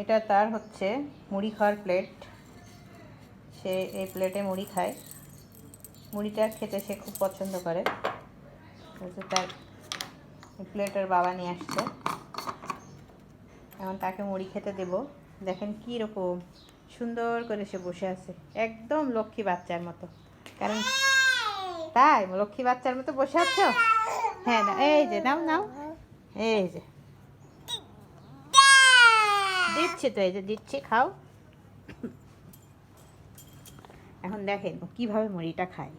এটা তার হচ্ছে মুড়ি খাওয়ার প্লেট। সে এই প্লেটে মুড়ি খায়। মুড়িটা খেতে সে খুব পছন্দ করে। তার প্লেটের বাবা নিয়ে আসছে। এখন তাকে মুড়ি খেতে দেব। দেখেন কীরকম সুন্দর করে সে বসে আছে, একদম লক্ষ্মী বাচ্চার মতো। কারণ তাই লক্ষ্মী বাচ্চার মতো বসে আছো? হ্যাঁ, না এই যে নাও নাও, এই যে দিচ্ছি তো, এই যে দিচ্ছি, খাও। এখন দেখেন ও কীভাবে মুড়িটা খায়।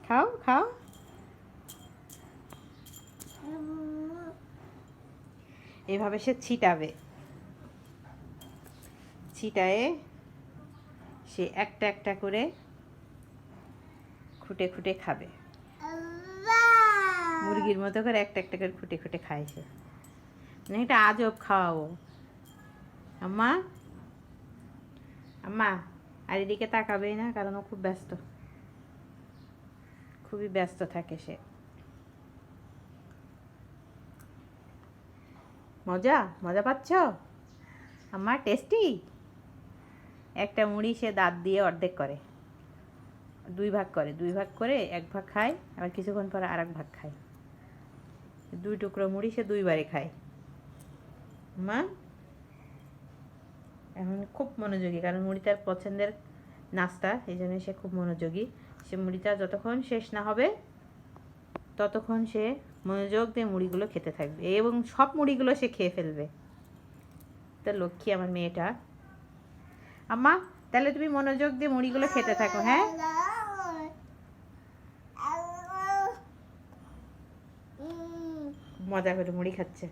খাও খাও। এভাবে সে ছিটাবে, ছিটায়ে সে একটা একটা করে খুঁটে খুঁটে খাবে। মুরগির মতো করে একটা একটা করে খুঁটে খুঁটে খায় সে। মানে এটা আজব খাওয়াও। আম্মা আম্মা, আর এদিকে তাকাবেই না, কারণ ও খুব ব্যস্ত, খুবই ব্যস্ত থাকে সে। মজা মজা পাচ্ছ আম্মা? টেস্টি। একটা মুড়ি সে দাঁত দিয়ে অর্ধেক করে, দুই ভাগ করে, দুই ভাগ করে এক ভাগ খায়, আবার কিছুক্ষণ পরে আর এক ভাগ খায়। দুই টুকরো মুড়ি সে দুইবারে খায়। মা এখন খুব মনোযোগী, কারণ মুড়ি তার পছন্দের নাস্তা, এই জন্য সে খুব মনোযোগী। সে মুড়িটা যতক্ষণ শেষ না হবে ততক্ষণ সে মনোযোগ দিয়ে মুড়িগুলো খেতে থাকবে, এবং সব মুড়িগুলো সে খেয়ে ফেলবে। তো লক্ষ্মী আমার মেয়েটা। আম্মা তাহলে তুমি মনোযোগ দিয়ে মুড়িগুলো খেতে থাকো। হ্যাঁ, মজা করে মুড়ি খাচ্ছে।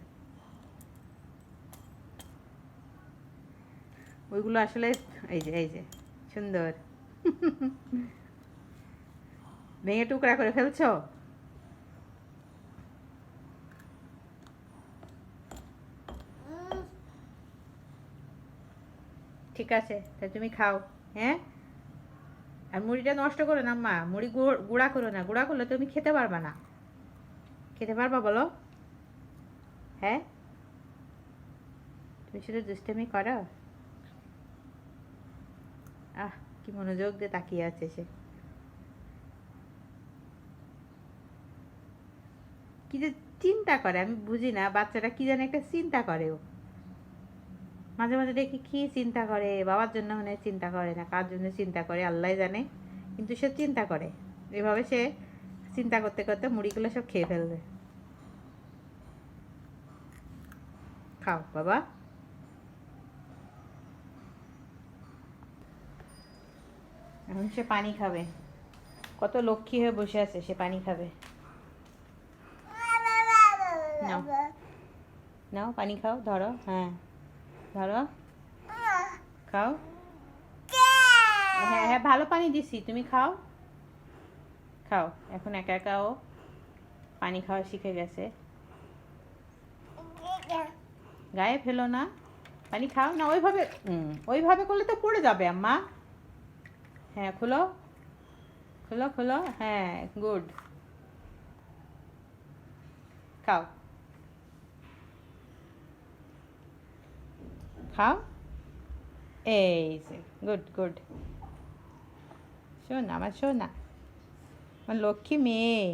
ওইগুলো আসলে এই যে এই যে সুন্দর ভেঙে টুকরা করে ফেলছো। ঠিক আছে, তাই তুমি খাও। হ্যাঁ, আর মুড়িটা নষ্ট করো না মা, মুড়ি গুঁড়া করো না, গুঁড়া করলে তুমি খেতে পারবা না। খেতে পারবা বলো? হ্যাঁ, তুমি শুধু দুষ্টামি করো। কি মনোযোগ দিয়ে তাকিয়ে আছে সে। কি যে চিন্তা করে আমি বুঝি না, বাচ্চাটা কি জানে একটা চিন্তা করে। ও মাঝে মাঝে দেখি কি চিন্তা করে, বাবার জন্য মনে চিন্তা করে না, কার জন্য চিন্তা করে আল্লাহ জানে, কিন্তু সে চিন্তা করে। এভাবে সে চিন্তা করতে করতে মুড়িগুলো সব খেয়ে ফেলবে। খাও বাবা। এখন সে পানি খাবে। কত লক্ষ্মী হয়ে বসে আছে, সে পানি খাবে। নাও নাও, পানি খাও, ধরো। হ্যাঁ ধরো, খাও। হ্যাঁ হ্যাঁ, ভালো পানি দিছি, তুমি খাও। খাও, এখন একা একা ও পানি খাওয়া শিখে গেছে। গায়ে ফেলো না, পানি খাও না। ওইভাবে ওইভাবে করলে তো পড়ে যাবে আম্মা। হ্যাঁ খোলো, খোলো খোলো, হ্যাঁ গুড। খাও খাও, এই যে গুড গুড। শোন আমার, শোন না আমার লক্ষ্মী মেয়ে।